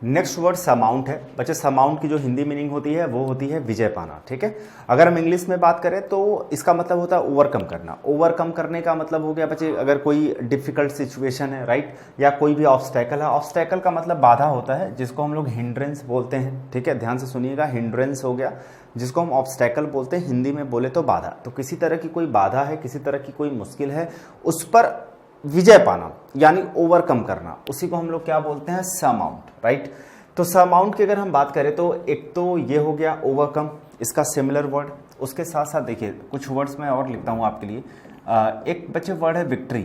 Next word some amount है बच्चे। Some amount की जो हिंदी मीनिंग होती है वो होती है विजय पाना, ठीक है। अगर हम इंग्लिश में बात करें तो इसका मतलब होता है ओवरकम करना। ओवरकम करने का मतलब हो गया बच्चे अगर कोई डिफिकल्ट सिचुएशन है, राइट, या कोई भी ऑब्स्टैकल है। ऑब्स्टैकल का मतलब बाधा होता है जिसको हम लोग हिंड्रेंस बोलते हैं, ठीक है। ध्यान से सुनिएगा, हिंड्रेंस हो गया जिसको हम ऑब्स्टैकल बोलते हैं, हिंदी में बोले तो बाधा। तो किसी तरह की कोई बाधा है, किसी तरह की कोई मुश्किल है, उस पर विजय पाना यानी ओवरकम करना, उसी को हम लोग क्या बोलते हैं, समाउंट, राइट। तो समाउंट की अगर हम बात करें तो एक तो ये हो गया ओवरकम, इसका सिमिलर वर्ड। उसके साथ साथ देखिए कुछ वर्ड्स मैं और लिखता हूँ आपके लिए। एक बच्चे वर्ड है विक्ट्री,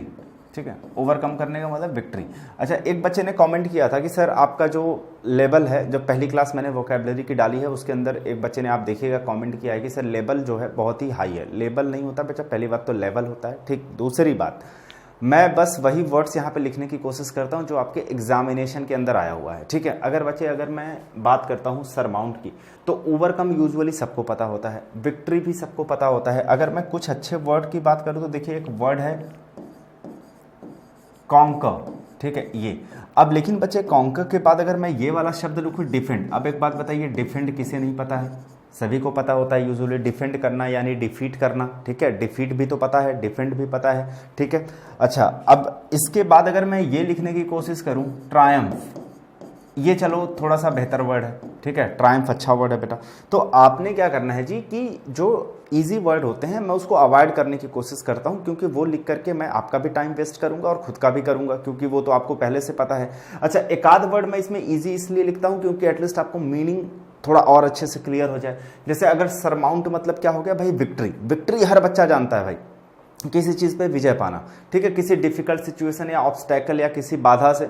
ठीक है। ओवरकम करने का मतलब विक्ट्री। अच्छा, एक बच्चे ने कमेंट किया था कि सर आपका जो लेवल है, जो पहली क्लास मैंने वोकैबुलरी की डाली है उसके अंदर एक बच्चे ने, आप देखिएगा, कमेंट किया है कि सर लेवल जो है बहुत ही हाई है। लेवल नहीं होता बच्चा, पहली बात तो लेवल होता है, ठीक। दूसरी बात, मैं बस वही वर्ड्स यहाँ पे लिखने की कोशिश करता हूँ जो आपके एग्जामिनेशन के अंदर आया हुआ है, ठीक है। अगर बच्चे, अगर मैं बात करता हूँ सरमाउंट की, तो ओवरकम यूजुअली सबको पता होता है, विक्ट्री भी सबको पता होता है। अगर मैं कुछ अच्छे वर्ड की बात करूँ तो देखिए एक वर्ड है कॉन्कर, ठीक है, ये। अब लेकिन बच्चे कॉन्कर के बाद अगर मैं ये वाला शब्द लिखूँ डिफेंड, अब एक बात बताइए, डिफेंड किसे नहीं पता है? सभी को पता होता है यूजुअली। डिफेंड करना यानी डिफीट करना, ठीक है। डिफीट भी तो पता है, डिफेंड भी पता है, ठीक है। अच्छा, अब इसके बाद अगर मैं ये लिखने की कोशिश करूं ट्रायम्फ, ये चलो थोड़ा सा बेहतर वर्ड है, ठीक है। ट्रायम्फ अच्छा वर्ड है बेटा। तो आपने क्या करना है जी कि जो इजी वर्ड होते हैं मैं उसको अवॉइड करने की कोशिश करता हूं, क्योंकि वो लिख करके मैं आपका भी टाइम वेस्ट करूंगा और खुद का भी करूंगा, क्योंकि वो तो आपको पहले से पता है। अच्छा, एक आध वर्ड मैं इसमें इजी इसलिए लिखता हूं क्योंकि एटलीस्ट आपको मीनिंग थोड़ा और अच्छे से क्लियर हो जाए। जैसे अगर सरमाउंट मतलब क्या हो गया भाई, विक्ट्री। विक्ट्री हर बच्चा जानता है भाई, किसी चीज़ पे विजय पाना, ठीक है। किसी डिफिकल्ट सिचुएशन या ऑब्स्टैकल या किसी बाधा से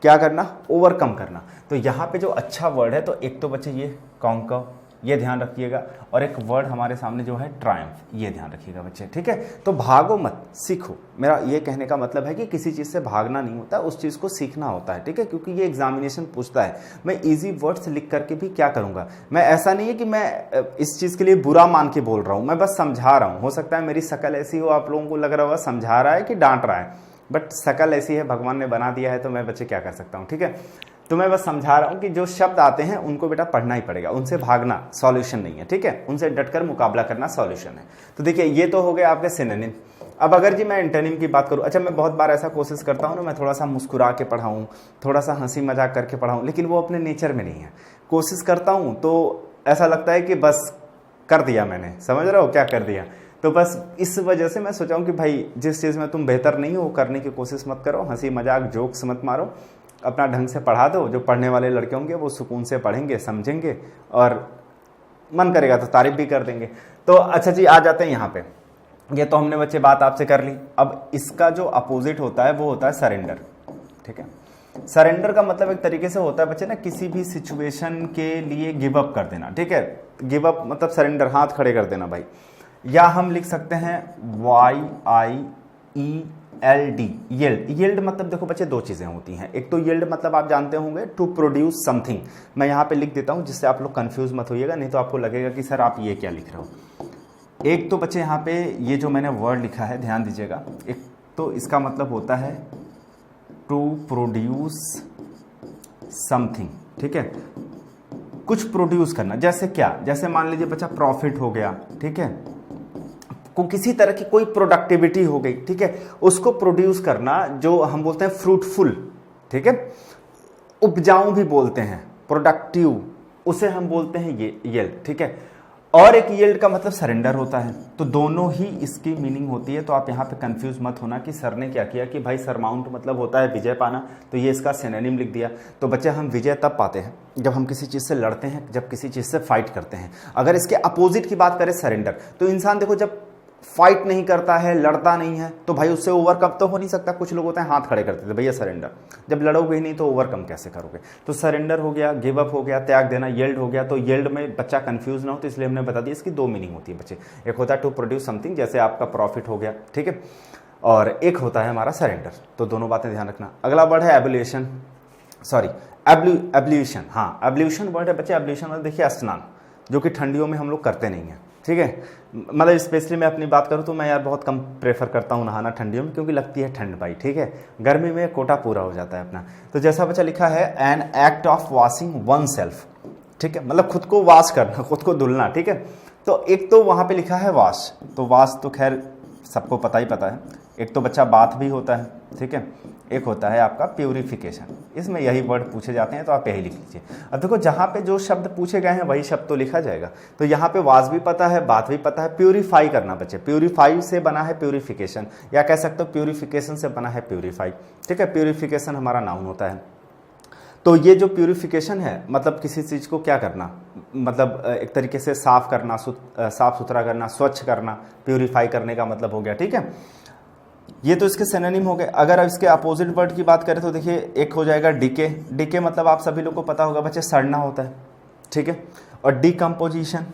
क्या करना, ओवरकम करना। तो यहाँ पे जो अच्छा वर्ड है, तो एक तो बच्चे ये कॉन्कर, ये ध्यान रखिएगा, और एक वर्ड हमारे सामने जो है ट्रायम्फ, ये ध्यान रखिएगा बच्चे, ठीक है। तो भागो मत, सीखो। मेरा ये कहने का मतलब है कि किसी चीज़ से भागना नहीं होता, उस चीज़ को सीखना होता है, ठीक है। क्योंकि ये एग्जामिनेशन पूछता है। मैं इजी वर्ड्स लिख करके भी क्या करूँगा, मैं ऐसा नहीं है कि मैं इस चीज़ के लिए बुरा मान के बोल रहा हूँ, मैं बस समझा रहा हूँ। हो सकता है मेरी शक्ल ऐसी हो, आप लोगों को लग रहा होगा समझा रहा है कि डांट रहा है, बट शक्ल ऐसी है, भगवान ने बना दिया है, तो मैं बच्चे क्या कर सकता हूँ, ठीक है। तो मैं बस समझा रहा हूँ कि जो शब्द आते हैं उनको बेटा पढ़ना ही पड़ेगा, उनसे भागना सॉल्यूशन नहीं है, ठीक है। उनसे डटकर मुकाबला करना सॉल्यूशन है। तो देखिए ये तो हो गया आपके सिनोनिम। अब अगर जी मैं एंटोनिम की बात करूँ, अच्छा, मैं बहुत बार ऐसा कोशिश करता हूँ ना, मैं थोड़ा सा मुस्कुरा के पढ़ाऊँ, थोड़ा सा हंसी मजाक करके पढ़ाऊँ, लेकिन वो अपने नेचर में नहीं है। कोशिश करता हूँ तो ऐसा लगता है कि बस कर दिया मैंने, समझ रहे हो क्या कर दिया। तो बस इस वजह से मैं सोचा हूँ कि भाई जिस चीज़ में तुम बेहतर नहीं हो वो करने की कोशिश मत करो, हंसी मजाक जोक्स मत मारो, अपना ढंग से पढ़ा दो। जो पढ़ने वाले लड़के होंगे वो सुकून से पढ़ेंगे, समझेंगे, और मन करेगा तो तारीफ भी कर देंगे। तो अच्छा जी, आ जाते हैं यहाँ पे। ये तो हमने बच्चे बात आपसे कर ली। अब इसका जो अपोजिट होता है वो होता है सरेंडर, ठीक है। सरेंडर का मतलब एक तरीके से होता है बच्चे ना, किसी भी सिचुएशन के लिए गिव अप कर देना, ठीक है। गिव अप मतलब सरेंडर, हाथ खड़े कर देना भाई। या हम लिख सकते हैं YIELD, यील्ड। यील्ड मतलब देखो बच्चे दो चीज़ें होती हैं। एक तो यील्ड मतलब आप जानते होंगे टू प्रोड्यूस समथिंग। मैं यहाँ पे लिख देता हूँ जिससे आप लोग कंफ्यूज मत होइएगा, नहीं तो आपको लगेगा कि सर आप ये क्या लिख रहे हो। एक तो बच्चे यहाँ पे ये जो मैंने वर्ड लिखा है ध्यान दीजिएगा, एक तो इसका मतलब होता है टू प्रोड्यूस समथिंग, ठीक है। कुछ प्रोड्यूस करना, जैसे क्या, जैसे मान लीजिए बच्चा प्रॉफिट हो गया, ठीक है, को किसी तरह की कोई प्रोडक्टिविटी हो गई, ठीक है, उसको प्रोड्यूस करना, जो हम बोलते हैं फ्रूटफुल, ठीक है, उपजाऊ भी बोलते हैं, प्रोडक्टिव, उसे हम बोलते हैं ये यील्ड, ठीक है। और एक यील्ड का मतलब सरेंडर होता है। तो दोनों ही इसकी मीनिंग होती है। तो आप यहाँ पे कंफ्यूज मत होना कि सर ने क्या किया कि भाई सरमाउंट मतलब होता है विजय पाना, तो ये इसका सिनोनिम लिख दिया। तो बच्चे हम विजय तब पाते हैं जब हम किसी चीज़ से लड़ते हैं, जब किसी चीज़ से फाइट करते हैं। अगर इसके अपोजिट की बात करें सरेंडर, तो इंसान देखो जब फाइट नहीं करता है, लड़ता नहीं है, तो भाई उससे ओवरकम तो हो नहीं सकता। कुछ लोग होते हैं हाथ खड़े करते थे, भैया सरेंडर। जब लड़ोगे ही नहीं तो ओवरकम कैसे करोगे। तो सरेंडर हो गया, गिव अप हो गया, त्याग देना। यील्ड हो गया, तो यील्ड में बच्चा कंफ्यूज ना हो तो इसलिए हमने बता दिया इसकी दो मीनिंग होती है बच्चे। एक होता है टू प्रोड्यूस समथिंग, जैसे आपका प्रॉफिट हो गया, ठीक है, और एक होता है हमारा सरेंडर। तो दोनों बातें ध्यान रखना। अगला वर्ड है एब्ल्यूशन, सॉरी एब्ल्यूशन। हाँ, एब्ल्यूशन वर्ड है बच्चे। एब्ल्यूशन मतलब देखिए स्नान, जो कि ठंडियों में हम लोग करते नहीं हैं, ठीक है। मतलब स्पेशली मैं अपनी बात करूँ तो मैं यार बहुत कम प्रेफर करता हूँ नहाना ठंडियों में, क्योंकि लगती है ठंड भाई, ठीक है। गर्मी में कोटा पूरा हो जाता है अपना। तो जैसा बच्चा लिखा है an act of washing one self, ठीक है, मतलब खुद को वॉश करना, खुद को धुलना, ठीक है। तो एक तो वहाँ पे लिखा है वॉश, तो वॉश तो खैर सबको पता ही पता है। एक तो बच्चा बाथ भी होता है, ठीक है। एक होता है आपका प्यूरिफिकेशन, इसमें यही वर्ड पूछे जाते हैं, तो आप यही लिख लीजिए। अब देखो जहाँ पे जो शब्द पूछे गए हैं वही शब्द तो लिखा जाएगा। तो यहाँ पे वाज भी पता है, बात भी पता है, प्यूरिफाई करना बच्चे, प्यूरिफाई से बना है प्यूरिफिकेशन, या कह सकते हो प्यूरिफिकेशन से बना है प्यूरिफाई, ठीक है। प्यूरिफिकेशन हमारा नाउन होता है। तो ये जो प्यूरिफिकेशन है मतलब किसी चीज़ को क्या करना, मतलब एक तरीके से साफ करना, साफ सुथरा करना, स्वच्छ करना, प्यूरिफाई करने का मतलब हो गया, ठीक है। ये तो इसके सिनोनिम हो गए। अगर अब इसके अपोजिट वर्ड की बात करें तो देखिए एक हो जाएगा डीके। डीके मतलब आप सभी लोग को पता होगा बच्चे, सड़ना होता है, ठीक है। और डीकम्पोजिशन,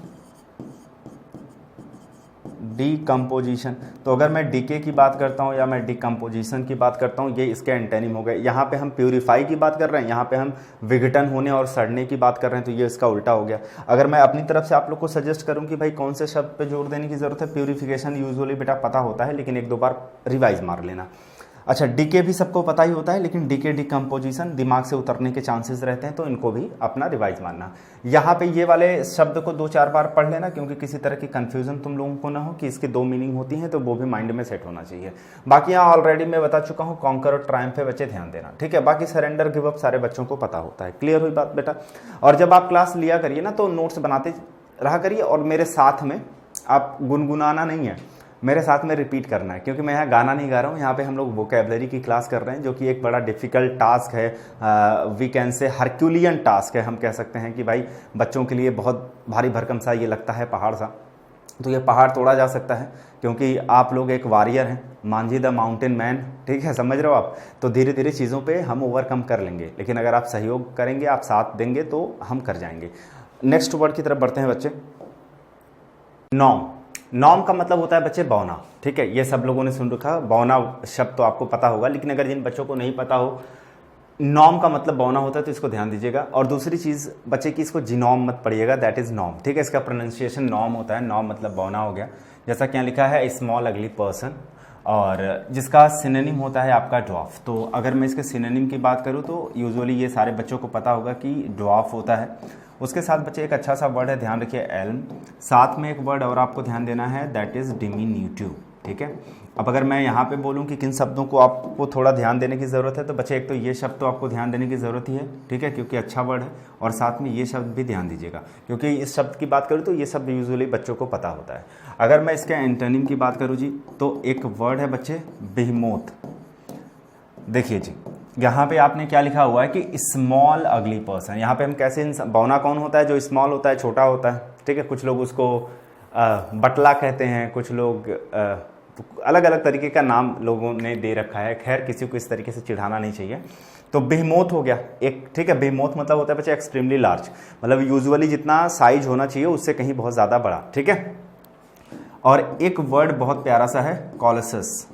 डीकम्पोजिशन, तो अगर मैं डीके की बात करता हूँ या मैं डीकम्पोजिशन की बात करता हूँ, ये इसके एंटेनिम हो गए। यहाँ पे हम प्यूरिफाई की बात कर रहे हैं, यहाँ पे हम विघटन होने और सड़ने की बात कर रहे हैं, तो ये इसका उल्टा हो गया। अगर मैं अपनी तरफ से आप लोग को सजेस्ट करूँ कि भाई कौन से शब्द पे जोर देने की जरूरत है, प्यूरिफिकेशन यूजुअली बेटा पता होता है, लेकिन एक दो बार रिवाइज मार लेना। अच्छा, डीके भी सबको पता ही होता है, लेकिन डीके डिकम्पोजिशन दिमाग से उतरने के चांसेस रहते हैं, तो इनको भी अपना रिवाइज मानना। यहाँ पे ये वाले शब्द को 2-4 बार पढ़ लेना, क्योंकि किसी तरह की कंफ्यूजन तुम लोगों को ना हो कि इसकी 2 मीनिंग होती हैं, तो वो भी माइंड में सेट होना चाहिए। बाकी यहाँ ऑलरेडी मैं बता चुका हूँ, कॉन्कर और ट्रायम्फ पे बच्चे ध्यान देना, ठीक है। बाकी सरेंडर गिव अप सारे बच्चों को पता होता है। क्लियर हुई बात बेटा? और जब आप क्लास लिया करिए ना तो नोट्स बनाते रहा करिए, और मेरे साथ में आप गुनगुनाना नहीं है, मेरे साथ में रिपीट करना है, क्योंकि मैं यहाँ गाना नहीं गा रहा हूँ, यहाँ पे हम लोग वोकैबलरी की क्लास कर रहे हैं, जो कि एक बड़ा डिफ़िकल्ट टास्क है, we can say Herculean task है। हम कह सकते हैं कि भाई बच्चों के लिए बहुत भारी भरकम सा ये लगता है पहाड़ सा, तो ये पहाड़ तोड़ा जा सकता है, क्योंकि आप लोग एक वॉरियर हैं, मांझी द माउंटेन मैन, ठीक है, समझ रहे हो आप। तो धीरे धीरे चीज़ों पे हम ओवरकम कर लेंगे, लेकिन अगर आप सहयोग करेंगे, आप साथ देंगे, तो हम कर जाएंगे। नेक्स्ट वर्ड की तरफ बढ़ते हैं बच्चे, नॉर्म। नॉर्म का मतलब होता है बच्चे बौना, ठीक है। ये सब लोगों ने सुन रखा, बौना शब्द तो आपको पता होगा, लेकिन अगर जिन बच्चों को नहीं पता हो नॉर्म का मतलब बौना होता है, तो इसको ध्यान दीजिएगा। और दूसरी चीज़ बच्चे की, इसको जिनॉम मत पढ़िएगा, दैट इज़ नॉर्म, ठीक है। इसका प्रोनाउंसिएशन नॉर्म होता है, नॉर्म मतलब बौना हो गया। जैसा कि यहाँ लिखा है स्मॉल अगली पर्सन, और जिसका सिनोनिम होता है आपका ड्वार्फ। तो अगर मैं इसके सिनोनिम की बात करूँ तो यूजुअली ये सारे बच्चों को पता होगा कि ड्वार्फ होता है। उसके साथ बच्चे एक अच्छा सा वर्ड है, ध्यान रखिए, एल्म। साथ में एक वर्ड और आपको ध्यान देना है, दैट इज़ डिमिन्यूटिव, ठीक है। अब अगर मैं यहाँ पे बोलूँ कि किन शब्दों को आपको थोड़ा ध्यान देने की ज़रूरत है, तो बच्चे एक तो ये शब्द तो आपको ध्यान देने की ज़रूरत ही है, ठीक है, क्योंकि अच्छा वर्ड है। और साथ में ये शब्द भी ध्यान दीजिएगा, क्योंकि इस शब्द की बात करूँ तो ये शब्द यूजुअली बच्चों को पता होता है। अगर मैं इसके एंटोनिम की बात करूँ जी, तो एक वर्ड है बच्चे बेहीमोथ। देखिए जी, यहाँ पे आपने क्या लिखा हुआ है कि स्मॉल अगली पर्सन। यहाँ पे हम कैसे, बौना कौन होता है? जो स्मॉल होता है, छोटा होता है, ठीक है। कुछ लोग उसको बटला कहते हैं, कुछ लोग अलग अलग तरीके का नाम लोगों ने दे रखा है। खैर, किसी को इस तरीके से चिढ़ाना नहीं चाहिए। तो बेहीमोथ हो गया एक, ठीक है। बेहीमोथ मतलब होता है बच्चे एक्सट्रीमली लार्ज, मतलब यूजुअली जितना साइज होना चाहिए उससे कहीं बहुत ज़्यादा बड़ा, ठीक है। और एक वर्ड बहुत प्यारा सा है, कॉलसस,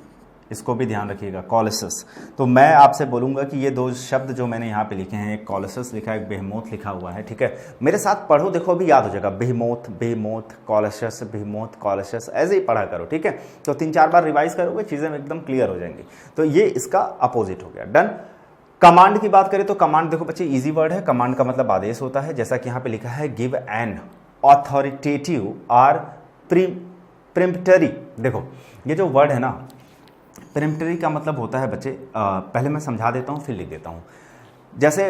इसको भी ध्यान रखिएगा, कॉलसस। तो मैं आपसे बोलूँगा कि ये दो शब्द जो मैंने यहाँ पे लिखे हैं, एक कॉलसस लिखा है, एक बेहीमोथ लिखा हुआ है, ठीक है। मेरे साथ पढ़ो, देखो अभी याद हो जाएगा, बेहीमोथ, बेहीमोथ, कॉलसस, बेहीमोथ, कॉलसस, ऐसे ही पढ़ा करो, ठीक है। तो 3-4 बार रिवाइज करोगे, चीज़ें एकदम क्लियर हो जाएंगी। तो ये इसका अपोजिट हो गया, डन। कमांड की बात करें तो कमांड देखो बच्चे ईजी वर्ड है। कमांड का मतलब आदेश होता है, जैसा कि यहाँ पे लिखा है, गिव एन ऑथोरिटेटिव और प्रिम्पटरी। देखो ये जो वर्ड है ना, प्रिम्पटरी का मतलब होता है बच्चे, पहले मैं समझा देता हूँ फिर लिख देता हूँ। जैसे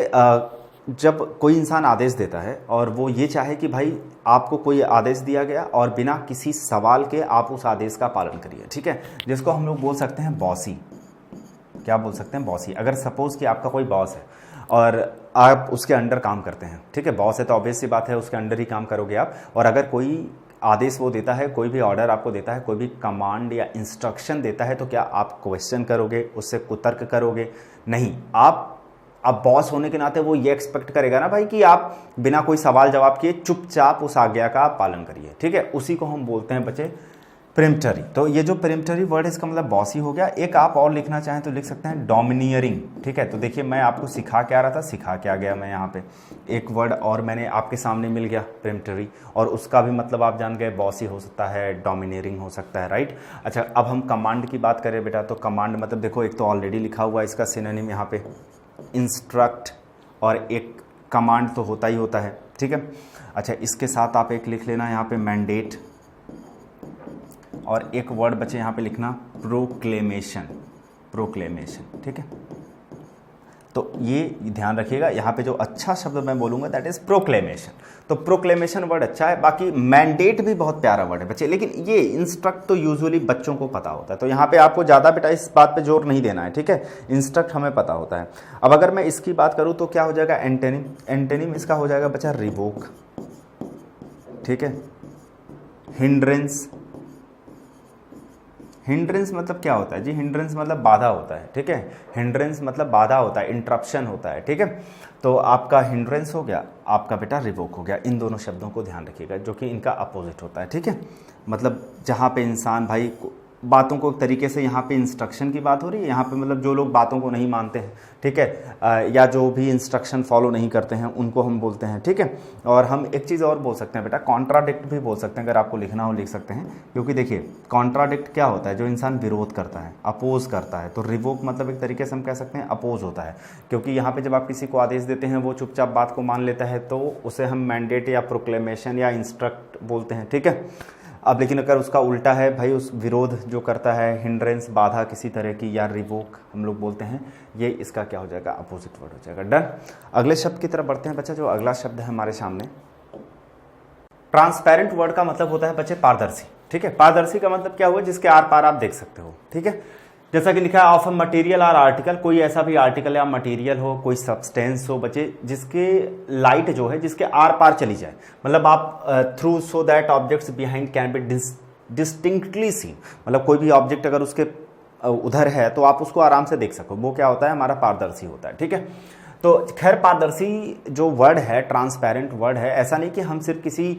जब कोई इंसान आदेश देता है और वो ये चाहे कि भाई आपको कोई आदेश दिया गया और बिना किसी सवाल के आप उस आदेश का पालन करिए, ठीक है, जिसको हम लोग बोल सकते हैं बॉसी। क्या बोल सकते हैं? बॉसी। अगर सपोज कि आपका कोई बॉस है और आप उसके अंडर काम करते हैं, ठीक है, बॉस है तो ऑब्वियस सी बात है उसके अंडर ही काम करोगे आप। और अगर कोई आदेश वो देता है, कोई भी ऑर्डर आपको देता है, कोई भी कमांड या इंस्ट्रक्शन देता है, तो क्या आप क्वेश्चन करोगे, उससे कुतर्क करोगे? नहीं। आप अब बॉस होने के नाते वो ये एक्सपेक्ट करेगा ना भाई कि आप बिना कोई सवाल जवाब किए चुपचाप उस आज्ञा का आप पालन करिए, ठीक है। उसी को हम बोलते हैं बच्चे प्रिम्पटरी, तो ये जो प्रिम्पटरी वर्ड है इसका मतलब बॉसी हो गया। एक आप और लिखना चाहें तो लिख सकते हैं डोमिनियरिंग, ठीक है। तो देखिए मैं आपको सिखा क्या रहा था, सिखा क्या गया मैं यहाँ पे, एक वर्ड और मैंने आपके सामने मिल गया प्रिम्पटरी, और उसका भी मतलब आप जान गए बॉसी हो सकता है, डोमिनियरिंग हो सकता है, राइट। अच्छा अब हम कमांड की बात करें बेटा, तो कमांड मतलब देखो एक तो ऑलरेडी लिखा हुआ है इसका सिनोनिम यहाँ पे इंस्ट्रक्ट, और एक कमांड तो होता ही होता है, ठीक है। अच्छा इसके साथ आप एक लिख लेना यहाँ पे मैंडेट, और एक वर्ड बचे यहाँ पे लिखना प्रोक्लेमेशन, प्रोक्लेमेशन, ठीक है। तो ये ध्यान रखिएगा, यहाँ पे जो अच्छा शब्द मैं बोलूँगा दैट इज प्रोक्लेमेशन। तो प्रोक्लेमेशन वर्ड अच्छा है, बाकी मैंडेट भी बहुत प्यारा वर्ड है बच्चे, लेकिन ये इंस्ट्रक्ट तो यूजुअली बच्चों को पता होता है, तो यहाँ पे आपको ज़्यादा बेटा इस बात पे जोर नहीं देना है, ठीक है। इंस्ट्रक्ट हमें पता होता है। अब अगर मैं इसकी बात करूँ तो क्या हो जाएगा, एंटेनिम, एंटेनिम इसका हो जाएगा बच्चा रिवोक, ठीक है। हिंड्रेंस, हिंड्रेंस मतलब क्या होता है जी, हिंड्रेंस मतलब बाधा होता है, ठीक है। हिंड्रेंस मतलब बाधा होता है, इंटरप्शन होता है, ठीक है। तो आपका हिंड्रेंस हो गया, आपका बेटा रिवोक हो गया। इन दोनों शब्दों को ध्यान रखिएगा जो कि इनका अपोजिट होता है, ठीक है। मतलब जहाँ पे इंसान भाई बातों को एक तरीके से, यहाँ पे इंस्ट्रक्शन की बात हो रही है, यहाँ पे मतलब जो लोग बातों को नहीं मानते हैं, ठीक है, या जो भी इंस्ट्रक्शन फॉलो नहीं करते हैं उनको हम बोलते हैं, ठीक है। और हम एक चीज़ और बोल सकते हैं बेटा, कॉन्ट्राडिक्ट भी बोल सकते हैं, अगर आपको लिखना हो लिख सकते हैं, क्योंकि देखिए कॉन्ट्राडिक्ट क्या होता है, जो इंसान विरोध करता है, अपोज करता है। तो रिवोक मतलब एक तरीके से हम कह सकते हैं अपोज होता है, क्योंकि यहाँ पे जब आप किसी को आदेश देते हैं वो चुपचाप बात को मान लेता है, तो उसे हम मैंडेट या प्रोक्लेमेशन या इंस्ट्रक्ट बोलते हैं, ठीक है। अब लेकिन अगर उसका उल्टा है भाई, उस विरोध जो करता है, हिंड्रेंस बाधा किसी तरह की, या रिवोक हम लोग बोलते हैं, ये इसका क्या हो जाएगा, अपोजिट वर्ड हो जाएगा। डन। अगले शब्द की तरफ बढ़ते हैं बच्चा। जो अगला शब्द है हमारे सामने, ट्रांसपेरेंट वर्ड का मतलब होता है बच्चे पारदर्शी, ठीक है। पारदर्शी का मतलब क्या हुआ, जिसके आर पार आप देख सकते हो, ठीक है। जैसा कि लिखा है ऑफ अ मटेरियल और आर्टिकल, कोई ऐसा भी आर्टिकल या मटेरियल हो, कोई सब्सटेंस हो बच्चे, जिसके लाइट जो है जिसके आर पार चली जाए, मतलब आप through so that objects behind can be distinctly seen, मतलब कोई भी ऑब्जेक्ट अगर उसके उधर है तो आप उसको आराम से देख सको, वो क्या होता है, हमारा पारदर्शी होता है, ठीक है। तो खैर पारदर्शी जो वर्ड है, ट्रांसपेरेंट वर्ड है, ऐसा नहीं कि हम सिर्फ किसी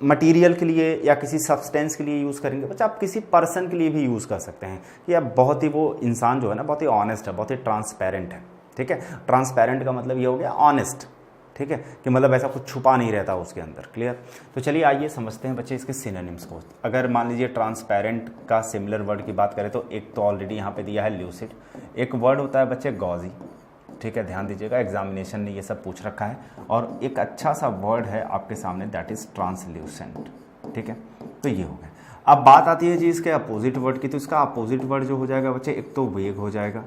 मटेरियल के लिए या किसी सब्सटेंस के लिए यूज़ करेंगे बच्चा, आप किसी पर्सन के लिए भी यूज़ कर सकते हैं कि अब बहुत ही वो इंसान जो है ना बहुत ही ऑनेस्ट है, बहुत ही ट्रांसपेरेंट है, ठीक है। ट्रांसपेरेंट का मतलब ये हो गया ऑनेस्ट, ठीक है, कि मतलब ऐसा कुछ छुपा नहीं रहता उसके अंदर, क्लियर। तो चलिए आइए समझते हैं बच्चे इसके सिनोनिम्स को। अगर मान लीजिए ट्रांसपेरेंट का सिमिलर वर्ड की बात करें तो एक तो ऑलरेडी यहाँ पे दिया है ल्यूसिड, एक वर्ड होता है बच्चे गॉजी, ठीक है, ध्यान दीजिएगा एग्जामिनेशन ने ये सब पूछ रखा है, और एक अच्छा सा वर्ड है आपके सामने दैट इज ट्रांसल्यूसेंट, ठीक है। तो ये हो गया। अब बात आती है जी इसके अपोजिट वर्ड की, तो इसका अपोजिट वर्ड जो हो जाएगा बच्चे, एक तो वेग हो जाएगा,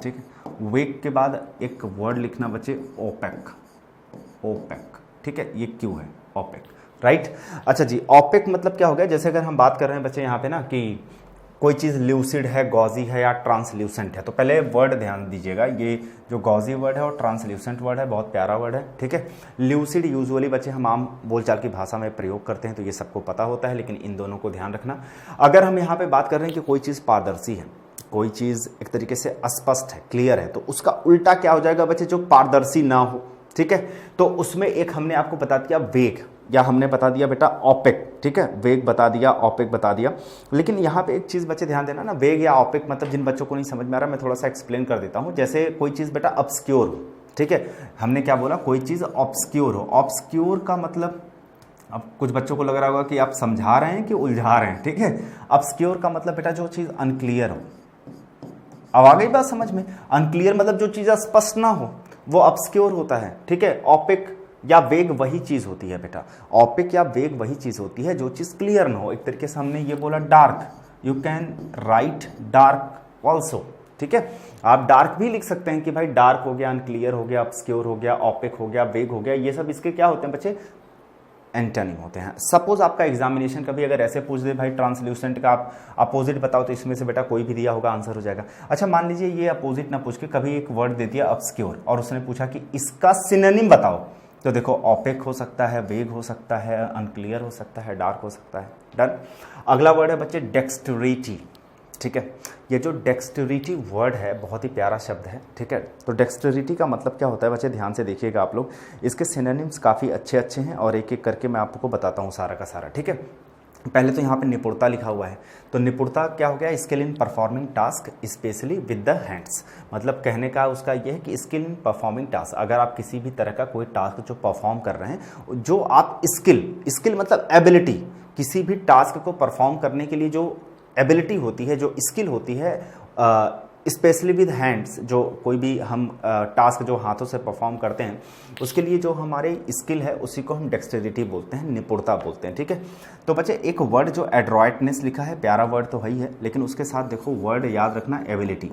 ठीक है। वेग के बाद एक वर्ड लिखना बच्चे ओपेक, ओपेक, ठीक है, ये क्यों है ओपेक, राइट। अच्छा जी, ओपेक मतलब क्या हो गया, जैसे अगर हम बात कर रहे हैं बच्चे यहाँ पे ना कि कोई चीज़ ल्यूसिड है, गॉजी है या ट्रांसल्यूसेंट है, तो पहले वर्ड ध्यान दीजिएगा, ये जो गॉजी वर्ड है और ट्रांसल्यूसेंट वर्ड है बहुत प्यारा वर्ड है, ठीक है। ल्यूसिड यूजुअली बच्चे हम आम बोलचाल की भाषा में प्रयोग करते हैं, तो ये सबको पता होता है, लेकिन इन दोनों को ध्यान रखना। अगर हम यहाँ पे बात कर रहे हैं कि कोई चीज़ पारदर्शी है, कोई चीज़ एक तरीके से अस्पष्ट है, क्लियर है, तो उसका उल्टा क्या हो जाएगा बच्चे, जो पारदर्शी ना हो, ठीक है। तो उसमें एक हमने आपको बता दिया वेग, या हमने बता दिया बेटा ऑपेक, ठीक है, वेग बता दिया, ऑपेक बता दिया। लेकिन यहाँ पे एक चीज़ बच्चे ध्यान देना ना, वेग या ऑपेक मतलब जिन बच्चों को नहीं समझ में आ रहा मैं थोड़ा सा एक्सप्लेन कर देता हूँ। जैसे कोई चीज़ बेटा ऑब्सक्योर हो, ठीक है, हमने क्या बोला, कोई चीज़ ऑब्सक्योर हो। ऑब्सक्योर का मतलब, अब कुछ बच्चों को लग रहा होगा कि आप समझा रहे हैं कि उलझा रहे हैं, ठीक है। ऑब्सक्योर का मतलब बेटा जो चीज़ अनक्लियर हो। अब आ गई बात समझ में, अनक्लियर मतलब जो चीज़ स्पष्ट ना हो वो ऑब्सक्योर होता है, ठीक है। ऑपेक या वेग वही चीज होती है बेटा, ऑपेक या वेग वही चीज होती है जो चीज क्लियर ना हो। एक तरीके से हमने ये बोला dark, you can write dark also, ठीक है। आप डार्क भी लिख सकते हैं कि भाई डार्क हो गया, अनक्लियर हो गया, ऑब्सक्योर हो गया, ऑपेक हो गया, वेग हो गया, ये सब इसके क्या होते हैं बच्चे, एंटोनिम होते हैं। सपोज आपका एग्जामिनेशन कभी अगर ऐसे पूछ दे भाई ट्रांसल्यूसेंट का आप अपोजिट बताओ, तो इसमें से बेटा कोई भी दिया होगा आंसर हो जाएगा। अच्छा मान लीजिए ये अपोजिट ना पूछ के कभी एक वर्ड दे दिया ऑब्सक्योर, और उसने पूछा कि इसका सिनोनिम बताओ, तो देखो ऑपेक हो सकता है, वेग हो सकता है, अनक्लियर हो सकता है, डार्क हो सकता है। डन। अगला वर्ड है बच्चे डेक्स्टरिटी, ठीक है। ये जो डेक्स्टरिटी वर्ड है बहुत ही प्यारा शब्द है, ठीक है। तो डेक्स्टरिटी का मतलब क्या होता है बच्चे, ध्यान से देखिएगा आप लोग, इसके सिनोनिम्स काफ़ी अच्छे अच्छे हैं और एक एक करके मैं आपको बताता हूँ सारा का सारा, ठीक है। पहले तो यहाँ पे निपुणता लिखा हुआ है, तो निपुणता क्या हो गया, skill in performing task specially with the hands. मतलब कहने का उसका ये है कि स्किल इन परफॉर्मिंग टास्क, अगर आप किसी भी तरह का कोई टास्क जो परफॉर्म कर रहे हैं, जो आप स्किल मतलब एबिलिटी, किसी भी टास्क को परफॉर्म करने के लिए जो एबिलिटी होती है, जो स्किल होती है, स्पेशली विद हैंड्स, जो कोई भी हम टास्क जो हाथों से परफॉर्म करते हैं उसके लिए जो हमारे स्किल है उसी को हम डेक्सटेरिटी बोलते हैं, निपुणता बोलते हैं। ठीक है, तो बच्चे एक वर्ड जो एड्रॉइटनेस लिखा है, प्यारा वर्ड तो है ही है, लेकिन उसके साथ देखो वर्ड याद रखना, एबिलिटी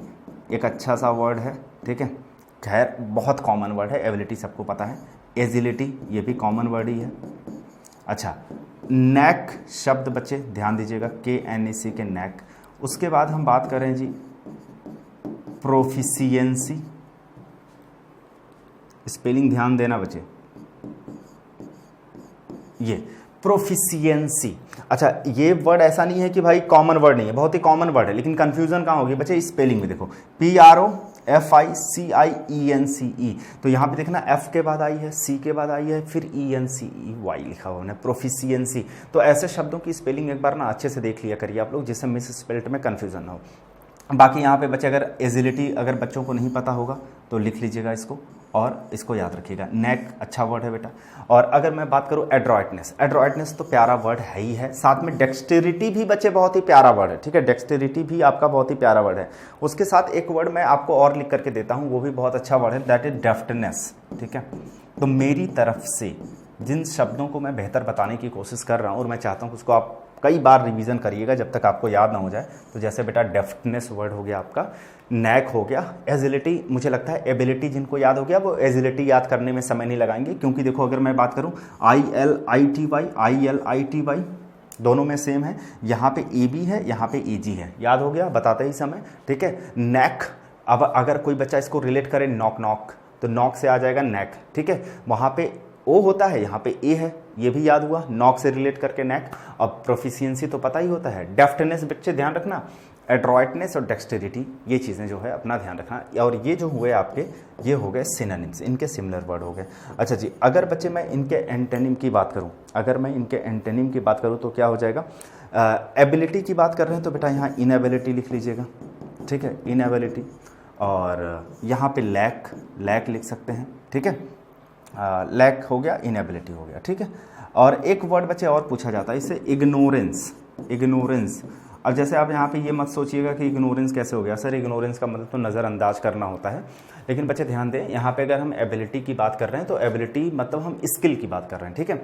एक अच्छा सा वर्ड है। ठीक है, खैर बहुत कॉमन वर्ड है, एबिलिटी सबको पता है। एजिलिटी ये भी कॉमन वर्ड ही है। अच्छा, नैक शब्द बच्चे ध्यान दीजिएगा, KNAC के नैक। उसके बाद हम बात करें जी प्रोफिशिएंसी, स्पेलिंग ध्यान देना बच्चे, ये प्रोफिशिएंसी। अच्छा, ये वर्ड ऐसा नहीं है कि भाई कॉमन वर्ड नहीं है, बहुत ही कॉमन वर्ड है, लेकिन कंफ्यूजन कहाँ होगी बच्चे, स्पेलिंग में देखो, PROFICIENCE, तो यहाँ पे देखना F के बाद आई है, C के बाद आई है, फिर ENCEY लिखा हुआ है, प्रोफिशिएंसी। तो ऐसे शब्दों की स्पेलिंग एक बार ना अच्छे से देख लिया करिए आप लोग, जिससे मिस स्पेल्ड में कंफ्यूजन ना हो। बाकी यहाँ पे बच्चे अगर एजिलिटी अगर बच्चों को नहीं पता होगा तो लिख लीजिएगा इसको और इसको याद रखिएगा। नेक अच्छा वर्ड है बेटा। और अगर मैं बात करूँ एड्रॉइटनेस, एड्रॉइटनेस तो प्यारा वर्ड है ही है, साथ में डेक्सटेरिटी भी बच्चे बहुत ही प्यारा वर्ड है। ठीक है, डेक्सटेरिटी भी आपका बहुत ही प्यारा वर्ड है। उसके साथ एक वर्ड मैं आपको और लिख करके देता हूँ, वो भी बहुत अच्छा वर्ड है, दैट इज डेफ्टनेस। ठीक है, तो मेरी तरफ से जिन शब्दों को मैं बेहतर बताने की कोशिश कर रहा हूँ और मैं चाहता हूँ कि उसको आप कई बार रिवीजन करिएगा जब तक आपको याद ना हो जाए, तो जैसे बेटा डेफ्टनेस वर्ड हो गया आपका, नैक हो गया, एजिलिटी, मुझे लगता है एबिलिटी जिनको याद हो गया वो एजिलिटी याद करने में समय नहीं लगाएंगे, क्योंकि देखो अगर मैं बात करूं ILITY दोनों में सेम है, यहाँ पे AB है, यहाँ पे AG है, याद हो गया बताते ही समय। ठीक है, नेक, अब अगर कोई बच्चा इसको रिलेट करे नॉक तो नॉक से आ जाएगा नेक। ठीक है, वहाँ पे O होता है, यहाँ पे A है, ये भी याद हुआ, नॉक से रिलेट करके नेक। अब प्रोफिशिएंसी तो पता ही होता है, डेफ्टनेस बच्चे ध्यान रखना, एड्रॉइटनेस और डेक्सटेरिटी ये चीज़ें जो है अपना ध्यान रखना। और ये जो हुए आपके, ये हो गए सिनोनिम्स, इनके सिमिलर वर्ड हो गए। अच्छा जी, अगर बच्चे मैं इनके एंटोनिम की बात करूँ, तो क्या हो जाएगा, एबिलिटी की बात कर रहे हैं तो बेटा यहाँ इनएबिलिटी लिख लीजिएगा। ठीक है, इनएबिलिटी, और यहाँ पे लैक लिख सकते हैं। ठीक है, लैक हो गया, इनएबिलिटी हो गया। ठीक है, और एक वर्ड बच्चे और पूछा जाता है इससे, इग्नोरेंस। अब जैसे आप यहाँ पे ये मत सोचिएगा कि इग्नोरेंस कैसे हो गया सर, इग्नोरेंस का मतलब तो नज़रअंदाज करना होता है, लेकिन बच्चे ध्यान दें यहाँ पे अगर हम एबिलिटी की बात कर रहे हैं तो एबिलिटी मतलब हम स्किल की बात कर रहे हैं। ठीक है,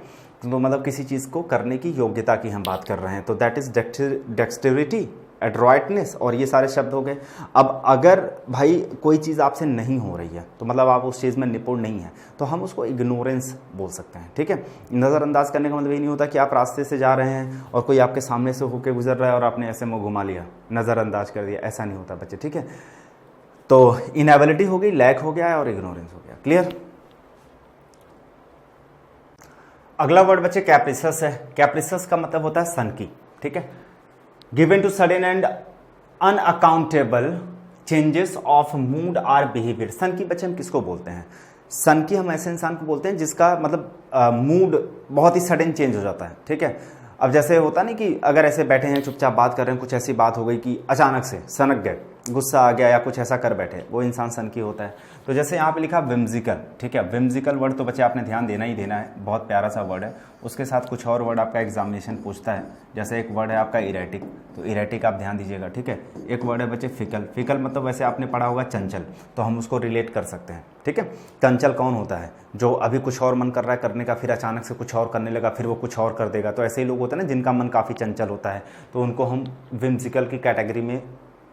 तो मतलब किसी चीज़ को करने की योग्यता की हम बात कर रहे हैं, तो दैट इज़ डेक्सटेरिटी, एड्रॉइटनेस, और ये सारे शब्द हो गए। अब अगर भाई कोई चीज़ आपसे नहीं हो रही है तो मतलब आप उस चीज़ में निपुण नहीं है, तो हम उसको इग्नोरेंस बोल सकते हैं। ठीक है, नज़रअंदाज करने का मतलब ये नहीं होता कि आप रास्ते से जा रहे हैं और कोई आपके सामने से होकर गुजर रहा है और आपने ऐसे मुँह घुमा लिया, नज़रअंदाज कर दिया, ऐसा नहीं होता बच्चे। ठीक है, तो इनएबिलिटी हो गई, लैक हो गया है और इग्नोरेंस हो गया। क्लियर। अगला वर्ड बच्चे कैप्रिसस है। कैप्रिसस का मतलब होता है सनकी। ठीक है, given to sudden and unaccountable changes of mood or behaviour. सन की बच्चे हम किसको बोलते हैं, सन की हम ऐसे इंसान को बोलते हैं जिसका मतलब मूड बहुत ही सडन चेंज हो जाता है। ठीक है, अब जैसे होता नहीं कि अगर ऐसे बैठे हैं चुपचाप बात कर रहे हैं, कुछ ऐसी बात हो गई कि अचानक से सनक गए, गुस्सा आ गया या कुछ ऐसा कर बैठे, वो इंसान सन की होता है। तो जैसे यहाँ पे लिखा विम्जिकल। ठीक है, विम्जिकल वर्ड तो बच्चे आपने ध्यान देना ही देना है, बहुत प्यारा सा वर्ड है। उसके साथ कुछ और वर्ड आपका एग्जामिनेशन पूछता है, जैसे एक वर्ड है आपका इरेटिक, तो इरेटिक आप ध्यान दीजिएगा। ठीक है, एक वर्ड है बच्चे फिकल मतलब वैसे आपने पढ़ा होगा चंचल, तो हम उसको रिलेट कर सकते हैं। ठीक है, चंचल कौन होता है, जो अभी कुछ और मन कर रहा है करने का, फिर अचानक से कुछ और करने लगा, फिर वो कुछ और कर देगा, तो ऐसे ही लोग होते हैं ना जिनका मन काफ़ी चंचल होता है, तो उनको हम विम्जिकल की कैटेगरी में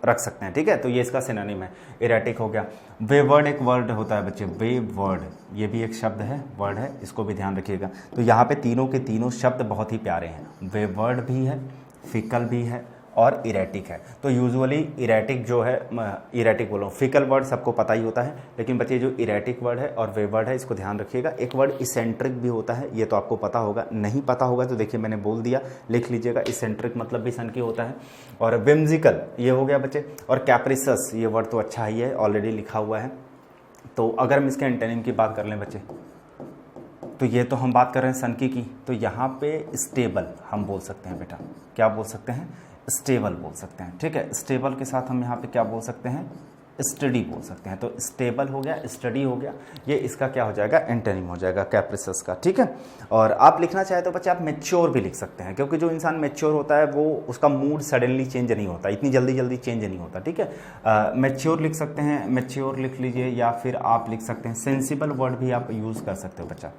रख सकते हैं। ठीक है, तो ये इसका सिनोनिम है, इरेटिक हो गया। वेवर्ड एक वर्ड होता है बच्चे, वेवर्ड, ये भी एक शब्द है, वर्ड है, इसको भी ध्यान रखिएगा। तो यहाँ पे तीनों के तीनों शब्द बहुत ही प्यारे हैं, वेवर्ड भी है, फिकल भी है और इरेटिक है। तो यूजुअली इरेटिक जो है, इरेटिक बोलो, फिकल वर्ड सबको पता ही होता है, लेकिन बच्चे जो इरेटिक वर्ड है और वेवर्ड है इसको ध्यान रखिएगा। एक वर्ड इसेंट्रिक भी होता है, ये तो आपको पता होगा, नहीं पता होगा तो देखिए मैंने बोल दिया, लिख लीजिएगा। इसेंट्रिक मतलब भी सन की होता है। और विम्जिकल ये हो गया बच्चे, और कैप्रिसस ये वर्ड तो अच्छा ही है, ऑलरेडी लिखा हुआ है। तो अगर हम इसके एंटोनिम की बात कर लें बच्चे, तो ये तो हम बात कर रहे हैं सनकी की, तो यहाँ पे स्टेबल हम बोल सकते हैं बेटा, क्या बोल सकते हैं, स्टेबल बोल सकते हैं। ठीक है, स्टेबल के साथ हम यहाँ पे क्या बोल सकते हैं, स्टडी बोल सकते हैं। तो स्टेबल हो गया, स्टडी हो गया, ये इसका क्या हो जाएगा, एंटोनिम हो जाएगा कैप्रिसस का। ठीक है, और आप लिखना चाहे तो बच्चे आप मैच्योर भी लिख सकते हैं, क्योंकि जो इंसान मैच्योर होता है वो उसका मूड सडनली चेंज नहीं होता, इतनी जल्दी जल्दी चेंज नहीं होता। ठीक है, मैच्योर लिख सकते हैं, मैच्योर लिख लीजिए, या फिर आप लिख सकते हैं सेंसिबल वर्ड भी आप यूज़ कर सकते हो बच्चा,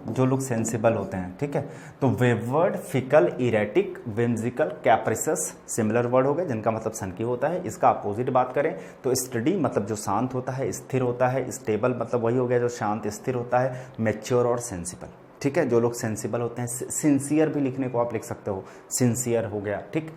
जो लोग सेंसिबल होते हैं। ठीक है, तो wayward, fickle, erratic, whimsical, capricious similar word हो गए जिनका मतलब सनकी होता है। इसका अपोजिट बात करें तो स्टडी मतलब जो शांत होता है, स्थिर होता है, स्टेबल मतलब वही हो गया जो शांत स्थिर होता है, मैच्योर और सेंसिबल। ठीक है, जो लोग सेंसिबल होते हैं, सिंसियर भी लिखने को आप लिख सकते हो, सिंसियर हो गया। ठीक,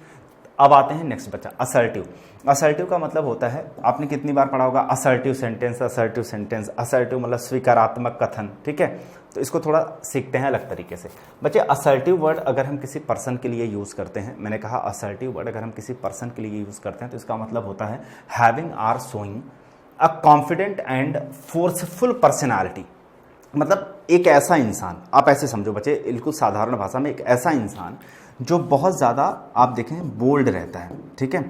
अब आते हैं नेक्स्ट बच्चा, असर्टिव। असर्टिव का मतलब होता है, आपने कितनी बार पढ़ा होगा, assertive sentence, assertive sentence, assertive मतलब स्वीकारात्मक कथन। ठीक है, तो इसको थोड़ा सीखते हैं अलग तरीके से बच्चे। असर्टिव वर्ड अगर हम किसी पर्सन के लिए यूज़ करते हैं, मैंने कहा असर्टिव वर्ड अगर हम किसी पर्सन के लिए यूज़ करते हैं तो इसका मतलब होता है having or showing a confident and forceful personality. मतलब एक ऐसा इंसान, आप ऐसे समझो बच्चे, बिल्कुल साधारण भाषा में, एक ऐसा इंसान जो बहुत ज़्यादा आप देखें बोल्ड रहता है। ठीक है,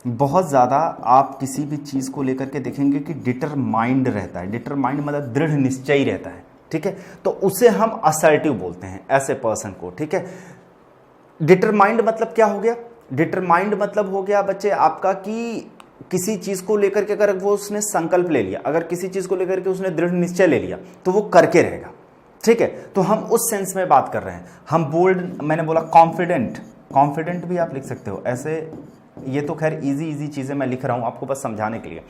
बहुत ज़्यादा आप किसी भी चीज़ को लेकर के देखेंगे कि डिटरमाइंड रहता है, डिटरमाइंड मतलब दृढ़ निश्चयी रहता है। ठीक है, तो उसे हम असर्टिव बोलते हैं, ऐसे पर्सन को। ठीक है, डिटरमाइंड मतलब क्या हो गया, डिटरमाइंड मतलब हो गया बच्चे आपका कि किसी चीज़ को लेकर के अगर वो उसने संकल्प ले लिया, अगर किसी चीज़ को लेकर के उसने दृढ़ निश्चय ले लिया तो वो करके रहेगा। ठीक है, तो हम उस सेंस में बात कर रहे हैं। हम बोल्ड, मैंने बोला कॉन्फिडेंट, कॉन्फिडेंट भी आप लिख सकते हो ऐसे। ये तो खैर इजी चीज़ें मैं लिख रहा हूँ आपको बस समझाने के लिए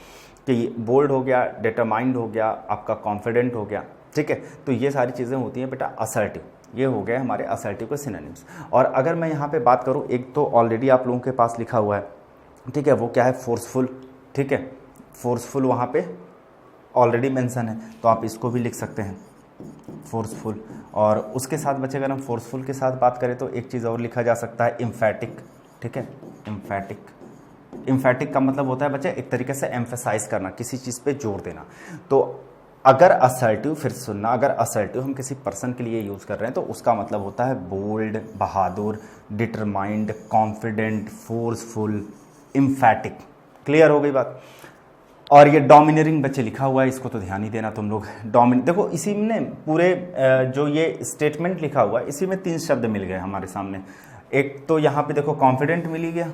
कि बोल्ड हो गया, डिटरमाइंड हो गया, आपका कॉन्फिडेंट हो गया। ठीक है, तो ये सारी चीज़ें होती हैं बेटा असर्टिव। ये हो गए हमारे असर्टिव के सिनोनिम्स। और अगर मैं यहाँ पे बात करूँ, एक तो ऑलरेडी आप लोगों के पास लिखा हुआ है। ठीक है, वो क्या है, फोर्सफुल। ठीक है, फोर्सफुल वहाँ पे ऑलरेडी मेंशन है, तो आप इसको भी लिख सकते हैं, फोर्सफुल। और उसके साथ बच्चे अगर हम फोर्सफुल के साथ बात करें तो एक चीज़ और लिखा जा सकता है, एम्फैटिक। ठीक है, एम्फैटिक। एम्फैटिक का मतलब होता है बच्चे एक तरीके से एम्फेसाइज करना, किसी चीज़ पे जोर देना। तो अगर असर्टिव, फिर सुनना, अगर असर्टिव हम किसी पर्सन के लिए यूज़ कर रहे हैं तो उसका मतलब होता है बोल्ड, बहादुर, determined, confident, forceful, emphatic. Clear हो गई बात। और ये डोमिनेटिंग बच्चे लिखा हुआ है, इसको तो ध्यान ही देना तुम लोग। देखो इसी में पूरे जो ये स्टेटमेंट लिखा हुआ है इसी में 3 शब्द मिल गए हमारे सामने। एक तो यहाँ पे देखो कॉन्फिडेंट मिल गया,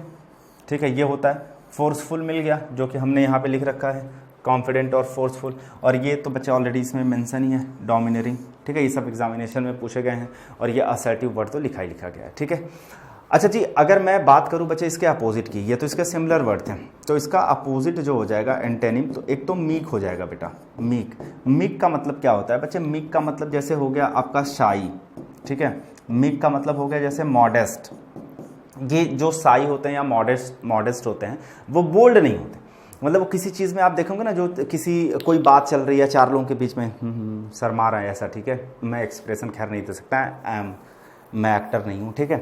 ठीक है, ये होता है। फोर्सफुल मिल गया, जो कि हमने यहाँ पे लिख रखा है, कॉन्फिडेंट और फोर्सफुल। और ये तो बच्चे ऑलरेडी इसमें मेंशन ही है, डोमिनेटिंग। ठीक है, ये सब एग्जामिनेशन में पूछे गए हैं। और ये असर्टिव वर्ड तो लिखा ही लिखा गया है। ठीक है, अच्छा जी, अगर मैं बात करूं बच्चे इसके अपोजिट की, ये तो इसके सिमिलर वर्ड थे, तो इसका अपोजिट जो हो जाएगा एंटेनिम, तो एक तो मीक हो जाएगा बेटा, मीक। मीक का मतलब क्या होता है बच्चे, मीक का मतलब जैसे हो गया आपका शाई। ठीक है, मीक का मतलब हो गया जैसे मॉडेस्ट। ये जो शाई होते हैं या मॉडेस्ट होते हैं वो बोल्ड नहीं होते। मतलब वो किसी चीज़ में आप देखोगे ना, जो कोई बात चल रही है 4 लोगों के बीच में, शर्मा रहा है ऐसा। ठीक है, मैं एक्सप्रेशन खैर नहीं दे सकता, मैं एक्टर नहीं हूँ। ठीक है,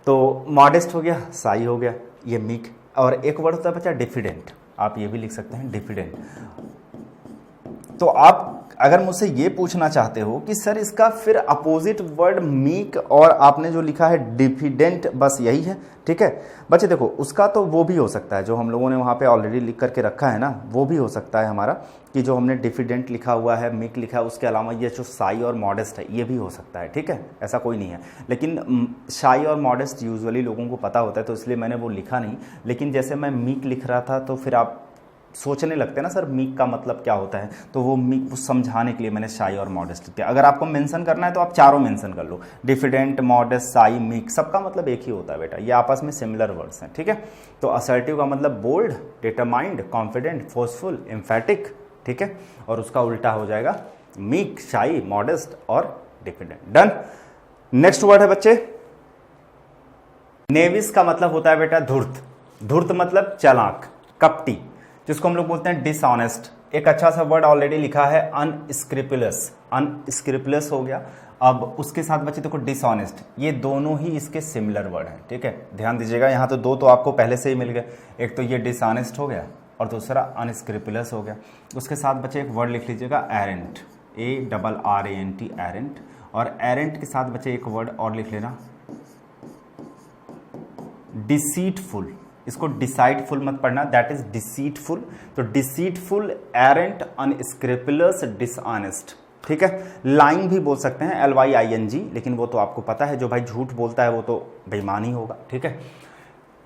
तो मॉडेस्ट हो गया, साई हो गया, ये मीक। और एक वर्ड होता है बच्चा डिफिडेंट, आप ये भी लिख सकते हैं, डिफिडेंट। तो आप अगर मुझसे ये पूछना चाहते हो कि सर इसका फिर अपोजिट वर्ड मीक और आपने जो लिखा है डिफिडेंट, बस यही है। ठीक है बच्चे, देखो उसका तो वो भी हो सकता है जो हम लोगों ने वहाँ पे ऑलरेडी लिख करके रखा है ना, वो भी हो सकता है हमारा कि जो हमने डिफिडेंट लिखा हुआ है, मीक लिखा है, उसके अलावा ये जो शाई और मॉडेस्ट है ये भी हो सकता है। ठीक है, ऐसा कोई नहीं है, लेकिन शाई और मॉडेस्ट यूजुअली लोगों को पता होता है तो इसलिए मैंने वो लिखा नहीं। लेकिन जैसे मैं मीक लिख रहा था तो फिर आप सोचने लगते हैं ना सर मीक का मतलब क्या होता है, तो वो मीक समझाने के लिए मैंने शाई और मॉडेस्ट किया। अगर आपको मेंशन करना है तो आप चारों मेंशन कर लो, डिफिडेंट, मॉडेस्ट, शाई, मीक, सबका मतलब एक ही होता है बेटा, ये आपस में सिमिलर वर्ड्स हैं। ठीक है, तो असर्टिव का मतलब bold, determined, confident, forceful, emphatic. ठीक है, और उसका उल्टा हो जाएगा मीक, शाई, मॉडेस्ट और डिफिडेंट। डन। नेक्स्ट वर्ड है बच्चे नेविस का मतलब होता है बेटा धूर्त। धूर्त मतलब चालाक, कपटी, जिसको हम लोग बोलते हैं डिसऑनेस्ट। एक अच्छा सा वर्ड ऑलरेडी लिखा है अनस्क्रिपुलस, अनस्क्रिपुलस हो गया। अब उसके साथ बच्चे देखो डिसऑनेस्ट, ये दोनों ही इसके सिमिलर वर्ड हैं। ठीक है, ध्यान दीजिएगा, यहाँ तो 2 तो आपको पहले से ही मिल गए, एक तो ये डिसऑनेस्ट हो गया और दूसरा अनस्क्रिपुलस हो गया। उसके साथ बच्चे एक वर्ड लिख लीजिएगा एरेंट, ARRANT, एरेंट। और एरेंट के साथ बच्चे एक वर्ड और लिख लेना, डिसीटफुल। इसको डिसाइडफुल मत पढ़ना, दैट इज डिसीटफुल। तो डिसीटफुल, एरेंट, अनस्क्रेपुलस, डिसऑनेस्ट। ठीक है, लाइंग भी बोल सकते हैं, LYING, लेकिन वो तो आपको पता है जो भाई झूठ बोलता है वो तो बेईमान ही होगा। ठीक है,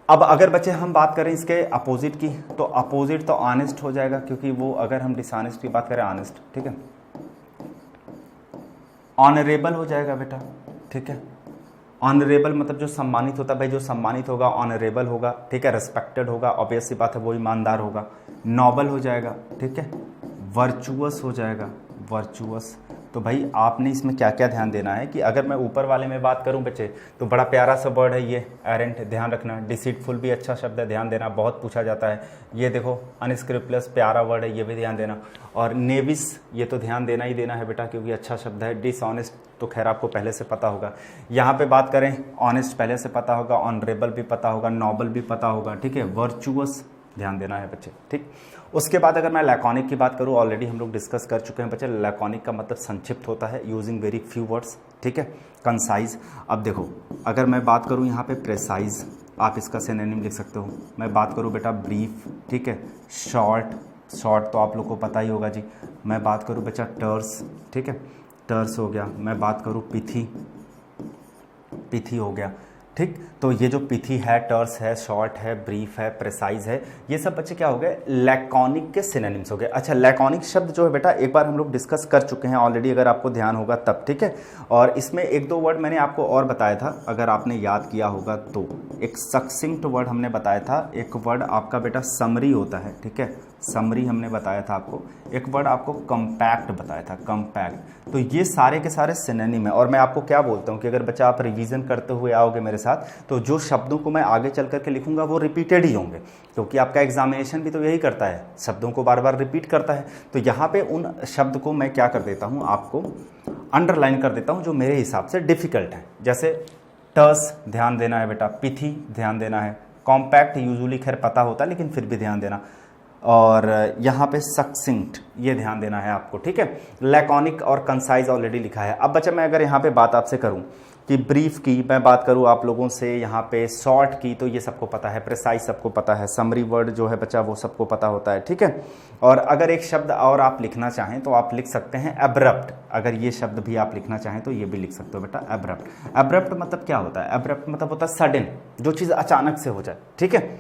अब अगर बच्चे हम बात करें इसके अपोजिट की, तो अपोजिट तो ऑनेस्ट हो जाएगा, क्योंकि वो अगर हम डिसऑनेस्ट की बात करें, ऑनेस्ट। ठीक है, ऑनरेबल हो जाएगा बेटा। ठीक है, ऑनरेबल मतलब जो सम्मानित होता है, भाई जो सम्मानित होगा ऑनरेबल होगा। ठीक है, रिस्पेक्टेड होगा, ऑब्वियस सी बात है वो ईमानदार होगा। नोबल हो जाएगा। ठीक है, वर्चुअस हो जाएगा, वर्चुअस। तो भाई आपने इसमें क्या क्या ध्यान देना है कि अगर मैं ऊपर वाले में बात करूं बच्चे, तो बड़ा प्यारा सा वर्ड है ये एरेंट, ध्यान रखना। डिसीटफुल भी अच्छा शब्द है, ध्यान देना, बहुत पूछा जाता है। ये देखो अनस्क्रिप्टलेस, प्यारा वर्ड है, ये भी ध्यान देना। और नेविस, ये तो ध्यान देना ही देना है बेटा, क्योंकि अच्छा शब्द है। डिसऑनेस्ट तो खैर आपको पहले से पता होगा। यहाँ पे बात करें, ऑनेस्ट पहले से पता होगा, ऑनरेबल भी पता होगा, नोबल भी पता होगा। ठीक है, वर्चुअस ध्यान देना है बच्चे। ठीक, उसके बाद अगर मैं लैकॉनिक की बात करूँ, ऑलरेडी हम लोग डिस्कस कर चुके हैं बच्चे। लैकॉनिक का मतलब संक्षिप्त होता है, यूजिंग वेरी फ्यू वर्ड्स। ठीक है, कंसाइज। अब देखो अगर मैं बात करूँ यहाँ पे प्रेसाइज, आप इसका सिनोनिम लिख सकते हो। मैं बात करूँ बेटा ब्रीफ, ठीक है, शॉर्ट, शॉर्ट तो आप लोग को पता ही होगा जी। मैं बात करूँ बच्चा टर्स, ठीक है, टर्स हो गया। मैं बात करूँ पिथी, पिथी हो गया। ठीक, तो ये जो पिथी है, टर्स है, शॉर्ट है, ब्रीफ है, प्रेसाइज है, ये सब बच्चे क्या हो गए, लैकॉनिक के सिनोनिम्स हो गए। अच्छा, लैकॉनिक शब्द जो है बेटा एक बार हम लोग डिस्कस कर चुके हैं ऑलरेडी, अगर आपको ध्यान होगा तब। ठीक है, और इसमें एक दो वर्ड मैंने आपको और बताया था, अगर आपने याद किया होगा तो। एक सक्सिंक्ट वर्ड हमने बताया था, एक वर्ड आपका बेटा समरी होता है। ठीक है, समरी हमने बताया था आपको। एक वर्ड आपको कंपैक्ट बताया था, कंपैक्ट। तो ये सारे के सारे सिनोनिम है। और मैं आपको क्या बोलता हूँ कि अगर बच्चा आप रिवीजन करते हुए आओगे मेरे साथ, तो जो शब्दों को मैं आगे चल करके लिखूंगा वो रिपीटेड ही होंगे, क्योंकि आपका एग्जामिनेशन भी तो यही करता है, शब्दों को बार बार रिपीट करता है। तो यहाँ पे उन शब्द को मैं क्या कर देता हूँ, आपको अंडरलाइन कर देता हूँ जो मेरे हिसाब से डिफिकल्ट है। जैसे टर्स ध्यान देना है बेटा, पिथी ध्यान देना है, कॉम्पैक्ट यूजुअली खैर पता होता है लेकिन फिर भी ध्यान देना, और यहाँ पे सक्सिंक्ट ये ध्यान देना है आपको। ठीक है, लैकॉनिक और कंसाइज ऑलरेडी लिखा है। अब बच्चा मैं अगर यहाँ पे बात आपसे करूँ कि ब्रीफ की, मैं बात करूँ आप लोगों से यहाँ पे शॉर्ट की, तो ये सबको पता है, प्रिसाइज सबको पता है, समरी वर्ड जो है बच्चा वो सबको पता होता है। ठीक है, और अगर एक शब्द और आप लिखना चाहें तो आप लिख सकते हैं एब्रप्ट। अगर ये शब्द भी आप लिखना चाहें तो ये भी लिख सकते हो बेटा, एब्रप्ट। एब्रप्ट मतलब क्या होता है, एब्रप्ट मतलब होता है सडन, जो चीज़ अचानक से हो जाए। ठीक है,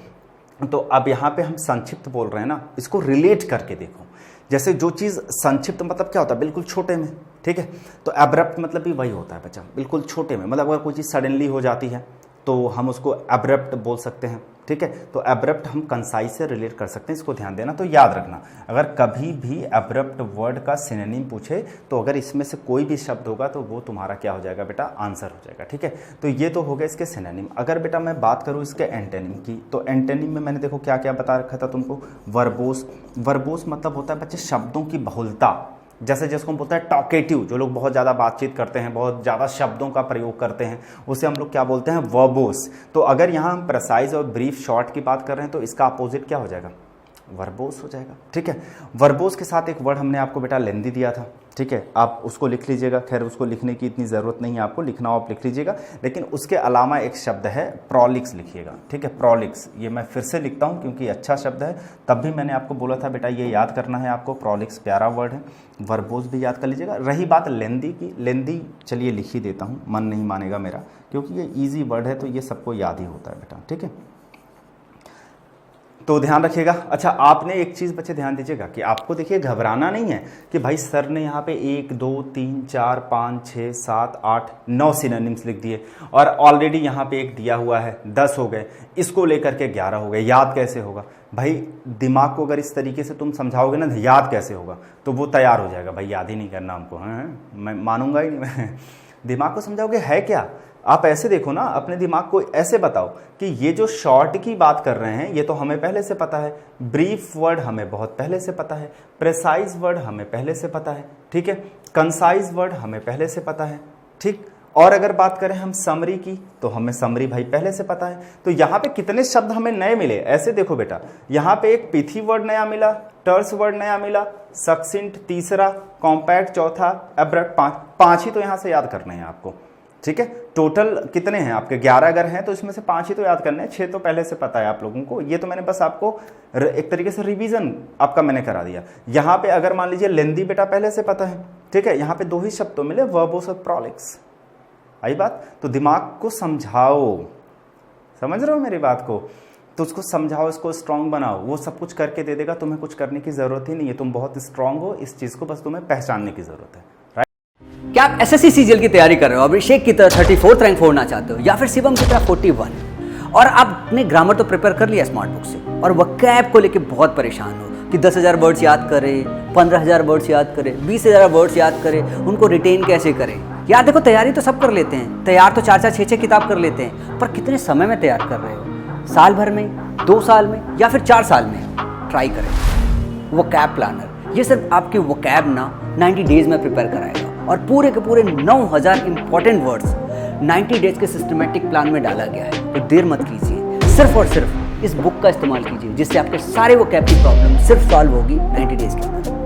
तो अब यहाँ पे हम संक्षिप्त बोल रहे हैं ना, इसको रिलेट करके देखो। जैसे जो चीज़ संक्षिप्त मतलब क्या होता है, बिल्कुल छोटे में। ठीक है, तो एब्रप्ट मतलब भी वही होता है बच्चा, बिल्कुल छोटे में। मतलब अगर कोई चीज़ सडनली हो जाती है तो हम उसको एब्रप्ट बोल सकते हैं। ठीक है, तो एब्रप्ट हम कंसाइज से रिलेट कर सकते हैं, इसको ध्यान देना। तो याद रखना, अगर कभी भी एब्रप्ट वर्ड का सिनोनिम पूछे तो अगर इसमें से कोई भी शब्द होगा तो वो तुम्हारा क्या हो जाएगा बेटा, आंसर हो जाएगा। ठीक है, तो ये तो हो गया इसके सिनोनिम। अगर बेटा मैं बात करूँ इसके एंटोनिम की, तो एंटोनिम में मैंने देखो क्या क्या बता रखा था तुमको, वर्बोस। वर्बोस मतलब होता है बच्चे शब्दों की बहुलता। जैसे जिसको हम बोलते हैं टॉकेटिव, जो लोग बहुत ज़्यादा बातचीत करते हैं, बहुत ज़्यादा शब्दों का प्रयोग करते हैं, उसे हम लोग क्या बोलते हैं, वर्बोस। तो अगर यहाँ हम प्रेसाइज और ब्रीफ शॉर्ट की बात कर रहे हैं तो इसका अपोजिट क्या हो जाएगा, वर्बोस हो जाएगा। ठीक है, वर्बोस के साथ एक वर्ड हमने आपको बेटा लेंदी दिया था। ठीक है, आप उसको लिख लीजिएगा, खैर उसको लिखने की इतनी ज़रूरत नहीं है आपको, लिखना आप लिख लीजिएगा। लेकिन उसके अलावा एक शब्द है प्रोलिक्स, लिखिएगा। ठीक है, प्रोलिक्स, ये मैं फिर से लिखता हूँ क्योंकि अच्छा शब्द है। तब भी मैंने आपको बोला था बेटा ये याद करना है आपको, प्रोलिक्स प्यारा वर्ड है। वर्बोस भी याद कर लीजिएगा। रही बात लेंदी की, लेंदी चलिए लिख ही देता हूँ, मन नहीं मानेगा मेरा, क्योंकि ये ईजी वर्ड है तो ये सबको याद ही होता है बेटा। ठीक है, तो ध्यान रखिएगा। अच्छा, आपने एक चीज़ बच्चे ध्यान दीजिएगा कि आपको देखिए घबराना नहीं है कि भाई सर ने यहाँ पे 1 2 3 4 5 6 7 8 9 सिनोनिम्स लिख दिए और ऑलरेडी यहाँ पे एक दिया हुआ है, 10 हो गए, इसको लेकर के 11 हो गए, याद कैसे होगा भाई? दिमाग को अगर इस तरीके से तुम समझाओगे ना याद कैसे होगा, तो वो तैयार हो जाएगा भाई, याद ही नहीं करना हमको। हाँ, मैं मानूंगा ही नहीं मैं। दिमाग को समझाओगे है क्या, आप ऐसे देखो ना, अपने दिमाग को ऐसे बताओ कि ये जो शॉर्ट की बात कर रहे हैं ये तो हमें पहले से पता है, ब्रीफ वर्ड हमें बहुत पहले से पता है, प्रेसाइज वर्ड हमें पहले से पता है, ठीक है, कंसाइज वर्ड हमें पहले से पता है, ठीक, और अगर बात करें हम समरी की, तो हमें समरी भाई पहले से पता है। तो यहाँ पे कितने शब्द हमें नए मिले, ऐसे देखो बेटा, यहाँ पे एक पिथी वर्ड नया मिला, टर्स वर्ड नया मिला, सक्सिंट तीसरा, कॉम्पैक्ट चौथा, एब्रप्ट पांच ही तो यहाँ से याद करने हैं आपको, ठीक है। टोटल कितने हैं आपके 11 अगर हैं तो इसमें से 5 ही तो याद करने हैं, 6 तो पहले से पता है आप लोगों को। ये तो मैंने बस आपको एक तरीके से रिवीजन आपका मैंने करा दिया। यहाँ पे अगर मान लीजिए लेंदी बेटा पहले से पता है, ठीक है। यहाँ पे 2 ही शब्द तो मिले, वर्बोस और प्रोलिक्स, आई बात। तो दिमाग को समझाओ, समझ रहे हो मेरी बात को, तो उसको समझाओ, इसको स्ट्रांग बनाओ, वो सब कुछ करके दे देगा, तुम्हें कुछ करने की जरूरत ही नहीं है, तुम बहुत स्ट्रांग हो, इस चीज को बस तुम्हें पहचानने की जरूरत है। क्या आप एसएससी सीजीएल की तैयारी कर रहे हो, अभिषेक की तरह 34th रैंक फोड़ना चाहते हो, या फिर शिवम की तरह 41, और आपने ग्रामर तो प्रिपेयर कर लिया स्मार्ट बुक से, और वोकैब को लेके बहुत परेशान हो कि 10,000 वर्ड्स याद करें, 15,000 वर्ड्स याद करें, 20,000 वर्ड्स याद करें, उनको रिटेन कैसे करें। यार देखो, तैयारी तो सब कर लेते हैं, तैयार तो 4-4, 6-6 किताब कर लेते हैं, पर कितने समय में तैयार कर रहे हो, साल भर में, 2 साल में, या फिर 4 साल में। ट्राई करें वोकैब प्लानर। ये सिर्फ आपके वोकैब ना 90 डेज में प्रिपेयर कराएगा, और पूरे के पूरे 9,000 इंपॉर्टेंट वर्ड्स 90 डेज के सिस्टमेटिक प्लान में डाला गया है। तो देर मत कीजिए, सिर्फ और सिर्फ इस बुक का इस्तेमाल कीजिए, जिससे आपके सारे वोकैब की प्रॉब्लम सिर्फ सॉल्व होगी 90 डेज के अंदर।